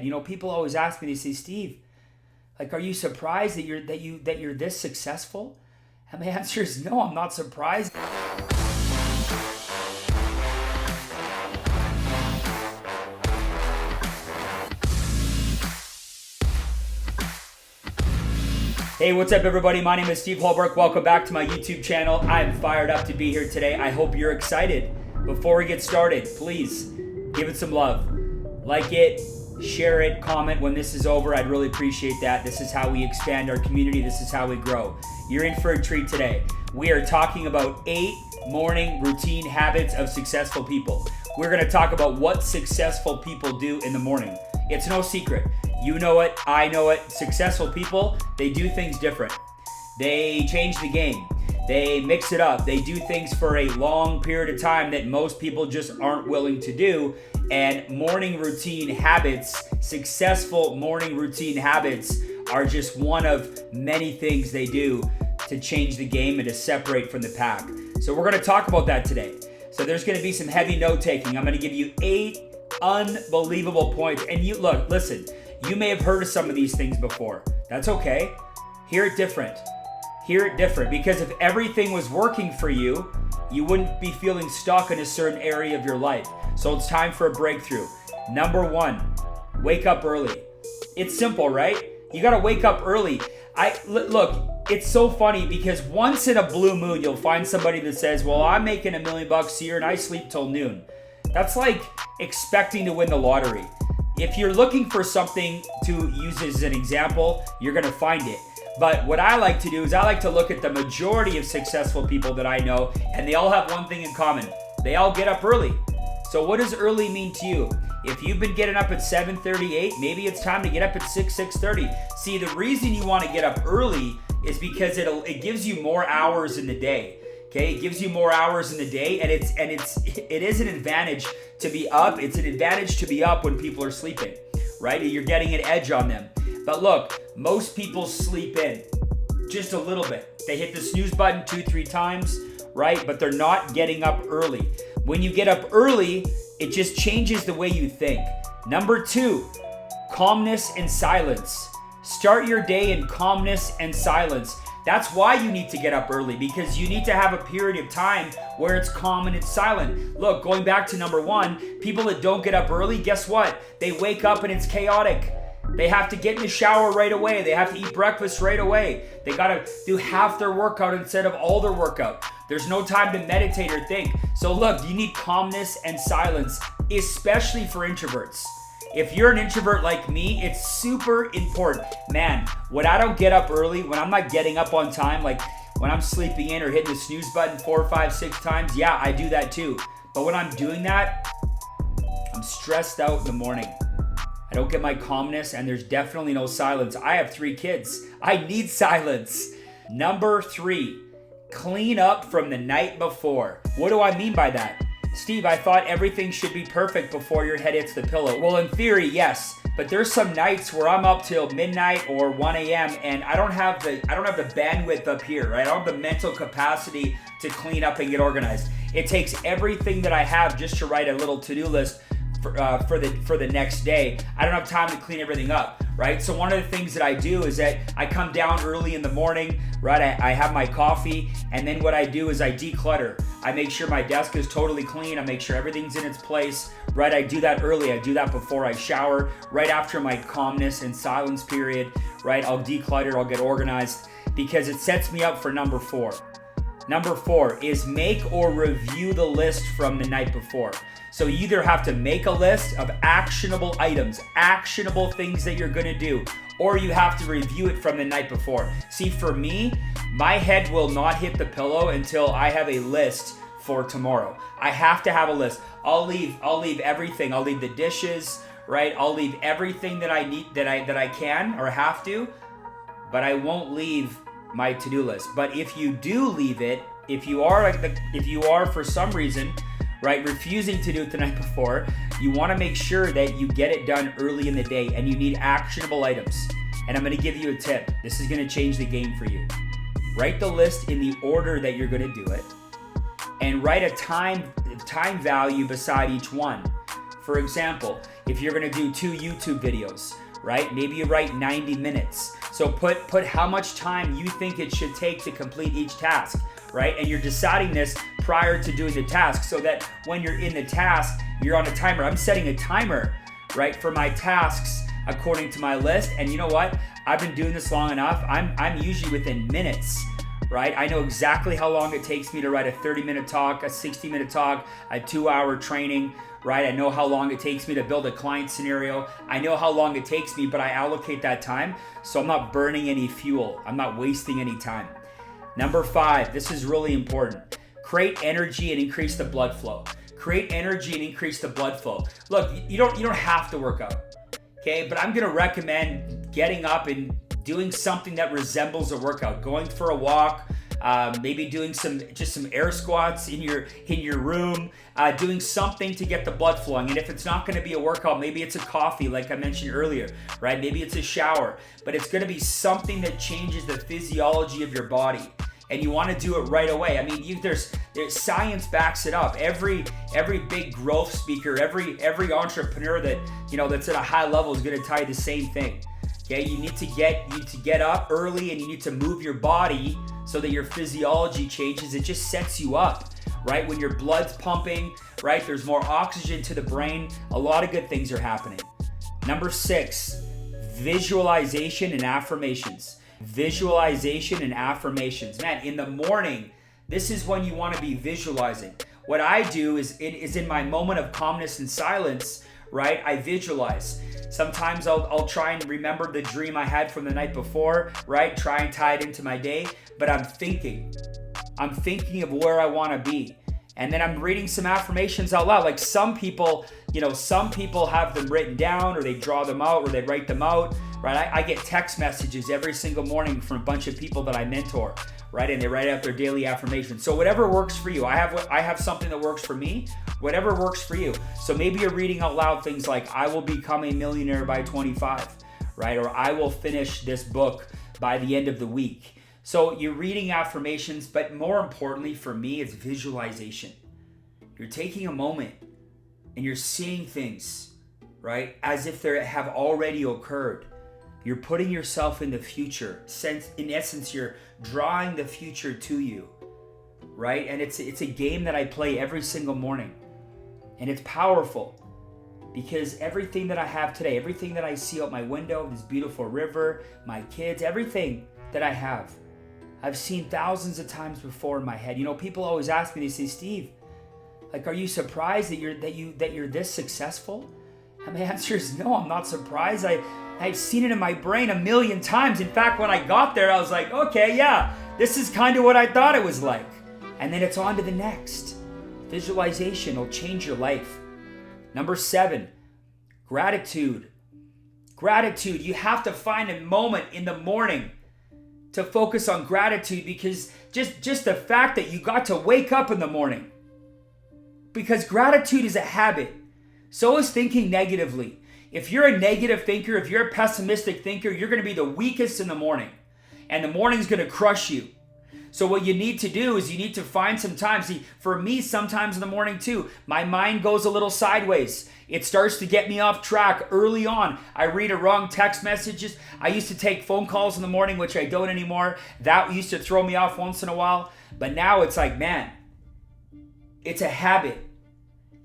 You know, people always ask me, they say, Steve, like, are you surprised that you're this successful? And my answer is no, I'm not surprised. Hey, what's up everybody? My name is Steve Holbrook. Welcome back to my YouTube channel. I'm fired up to be here today. I hope you're excited. Before we get started, please give it some love. Like it, share it, comment when this is over. I'd really appreciate that. This is how we expand our community. This is how we grow. You're in for a treat today. We are talking about 8 morning routine habits of successful people. We're going to talk about what successful people do in the morning. It's no secret. You know it, I know it. Successful people, they do things different. They change the game. They mix it up. They do things for a long period of time that most people just aren't willing to do. And morning routine habits, successful morning routine habits, are just one of many things they do to change the game and to separate from the pack. So we're going to talk about that today. So there's going to be some heavy note taking. I'm going to give you 8 unbelievable points. And you look, listen, you may have heard of some of these things before. That's okay. Hear it different. Hear it different, because if everything was working for you, you wouldn't be feeling stuck in a certain area of your life. So it's time for a breakthrough. Number 1, wake up early. It's simple, right? You got to wake up early. Look, it's so funny because once in a blue moon, you'll find somebody that says, well, I'm making $1 million a year and I sleep till noon. That's like expecting to win the lottery. If you're looking for something to use as an example, you're going to find it. But what I like to do is I like to look at the majority of successful people that I know, and they all have one thing in common. They all get up early. So what does early mean to you? If you've been getting up at 7:38, maybe it's time to get up at 6:30. See, the reason you want to get up early is because it gives you more hours in the day. Okay, it gives you more hours in the day, and it is an advantage to be up. It's an advantage to be up when people are sleeping, right? You're getting an edge on them. But look, most people sleep in just a little bit. They hit the snooze button 2-3 times, right? But they're not getting up early. When you get up early, it just changes the way you think. Number 2, calmness and silence. Start your day in calmness and silence. That's why you need to get up early, because you need to have a period of time where it's calm and it's silent. Look, going back to number 1, people that don't get up early, guess what? They wake up and it's chaotic. They have to get in the shower right away. They have to eat breakfast right away. They got to do half their workout instead of all their workout. There's no time to meditate or think. So look, you need calmness and silence, especially for introverts. If you're an introvert like me, it's super important. Man, when I don't get up early, when I'm not getting up on time, like when I'm sleeping in or hitting the snooze button 4, 5, 6 times, yeah, I do that too. But when I'm doing that, I'm stressed out in the morning. I don't get my calmness, and there's definitely no silence. I have 3 kids. I need silence. Number 3, clean up from the night before. What do I mean by that? Steve, I thought everything should be perfect before your head hits the pillow. Well, in theory, yes. But there's some nights where I'm up till midnight or 1 a.m. and I don't have the bandwidth up here, right? I don't have the mental capacity to clean up and get organized. It takes everything that I have just to write a little to-do list for the next day. I don't have time to clean everything up, right? So one of the things that I do is that I come down early in the morning, right? I have my coffee, and then what I do is I declutter. I make sure my desk is totally clean. I make sure everything's in its place, right? I do that early. I do that before I shower, right after my calmness and silence period, right? I'll declutter, I'll get organized, because it sets me up for number 4. Number 4 is make or review the list from the night before. So you either have to make a list of actionable items, actionable things that you're gonna do, or you have to review it from the night before. See, for me, my head will not hit the pillow until I have a list for tomorrow. I have to have a list. I'll leave everything. I'll leave the dishes, right? I'll leave everything that I need, that I can or have to, but I won't leave my to-do list. But if you do leave it, if you are for some reason, right, refusing to do it the night before, you want to make sure that you get it done early in the day, and you need actionable items. And I'm going to give you a tip. This is going to change the game for you. Write the list in the order that you're going to do it, and write a time value beside each one. For example, If you're gonna do 2 YouTube videos, right? Maybe you write 90 minutes. So put how much time you think it should take to complete each task, right? And you're deciding this prior to doing the task so that when you're in the task, you're on a timer. I'm setting a timer, right, for my tasks according to my list. And you know what? I've been doing this long enough. I'm usually within minutes, right? I know exactly how long it takes me to write a 30-minute talk, a 60-minute talk, a 2-hour training, right? I know how long it takes me to build a client scenario. I know how long it takes me, but I allocate that time so I'm not burning any fuel. I'm not wasting any time. Number 5, this is really important. Create energy and increase the blood flow. Create energy and increase the blood flow. Look, you don't have to work out, okay? But I'm gonna recommend getting up and doing something that resembles a workout. Going for a walk, maybe doing some air squats in your room, doing something to get the blood flowing. And if it's not gonna be a workout, maybe it's a coffee, like I mentioned earlier, right? Maybe it's a shower, but it's gonna be something that changes the physiology of your body. And you want to do it right away. I mean, there's science backs it up. Every big growth speaker, every entrepreneur that that's at a high level is going to tell you the same thing. Okay, you need to get up early and you need to move your body so that your physiology changes. It just sets you up, right? When your blood's pumping, right? There's more oxygen to the brain. A lot of good things are happening. Number 6, visualization and affirmations. Visualization and affirmations. Man, in the morning, this is when you want to be visualizing. What I do is in my moment of calmness and silence, right? I visualize. Sometimes I'll try and remember the dream I had from the night before, right? Try and tie it into my day, but I'm thinking of where I want to be. And then I'm reading some affirmations out loud. Like some people have them written down, or they draw them out, or they write them out, right? I get text messages every single morning from a bunch of people that I mentor, right? And they write out their daily affirmations. So whatever works for you. I have something that works for me. Whatever works for you. So maybe you're reading out loud things like, I will become a millionaire by 25, right? Or I will finish this book by the end of the week. So you're reading affirmations, but more importantly for me, it's visualization. You're taking a moment and you're seeing things, right, as if they have already occurred. You're putting yourself in the future. In essence, you're drawing the future to you, right? And it's a game that I play every single morning. And it's powerful because everything that I have today, everything that I see out my window, this beautiful river, my kids, everything that I have, I've seen thousands of times before in my head. People always ask me, they say, Steve, like, are you surprised that you're this successful? And my answer is no, I'm not surprised. I've seen it in my brain a million times. In fact, when I got there, I was like, okay, yeah, this is kind of what I thought it was like. And then it's on to the next. Visualization will change your life. Number 7, gratitude. Gratitude. You have to find a moment in the morning to focus on gratitude, because just the fact that you got to wake up in the morning, because gratitude is a habit. So is thinking negatively. If you're a negative thinker, if you're a pessimistic thinker, you're going to be the weakest in the morning, and the morning's going to crush you. So what you need to do is you need to find some time. See, for me, sometimes in the morning too, my mind goes a little sideways. It starts to get me off track early on. I read a wrong text messages. I used to take phone calls in the morning, which I don't anymore. That used to throw me off once in a while. But now it's like, man, it's a habit.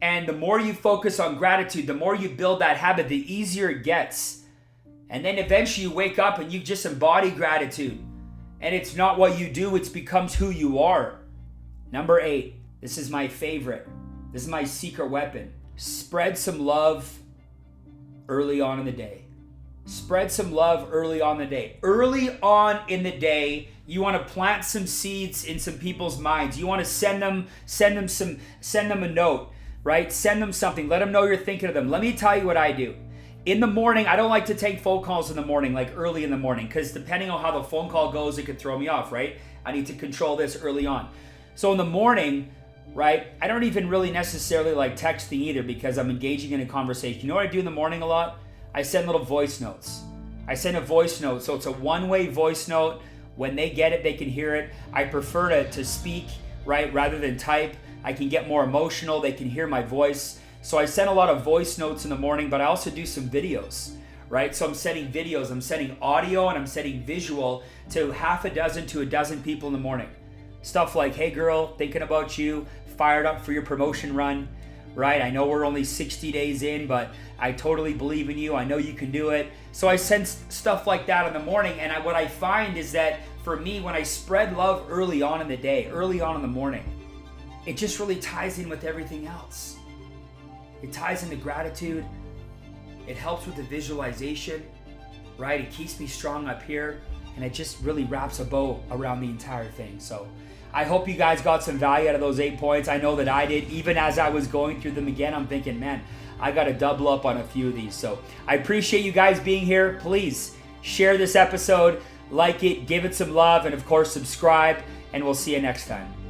And the more you focus on gratitude, the more you build that habit, the easier it gets. And then eventually you wake up and you just embody gratitude. And it's not what you do, it becomes who you are. Number 8, this is my favorite. This is my secret weapon. Spread some love early on in the day. Spread some love early on in the day. Early on in the day, you want to plant some seeds in some people's minds. You want to send them a note, right? Send them something. Let them know you're thinking of them. Let me tell you what I do. In the morning, I don't like to take phone calls in the morning, like early in the morning, because depending on how the phone call goes, it could throw me off, right? I need to control this early on. So in the morning, right, I don't even really necessarily like texting either, because I'm engaging in a conversation. You know what I do in the morning a lot? I send little voice notes. I send a voice note, so it's a one-way voice note. When they get it, they can hear it. I prefer to speak, right, rather than type. I can get more emotional. They can hear my voice. So I send a lot of voice notes in the morning, but I also do some videos, right? So I'm sending videos, I'm sending audio, and I'm sending visual to half a dozen to a dozen people in the morning. Stuff like, hey girl, thinking about you, fired up for your promotion run, right? I know we're only 60 days in, but I totally believe in you. I know you can do it. So I send stuff like that in the morning, and what I find is that for me, when I spread love early on in the day, early on in the morning, it just really ties in with everything else. It ties into gratitude. It helps with the visualization, right? It keeps me strong up here, and it just really wraps a bow around the entire thing. So I hope you guys got some value out of those 8 points. I know that I did. Even as I was going through them again, I'm thinking, man, I got to double up on a few of these. So I appreciate you guys being here. Please share this episode, like it, give it some love, and of course, subscribe, and we'll see you next time.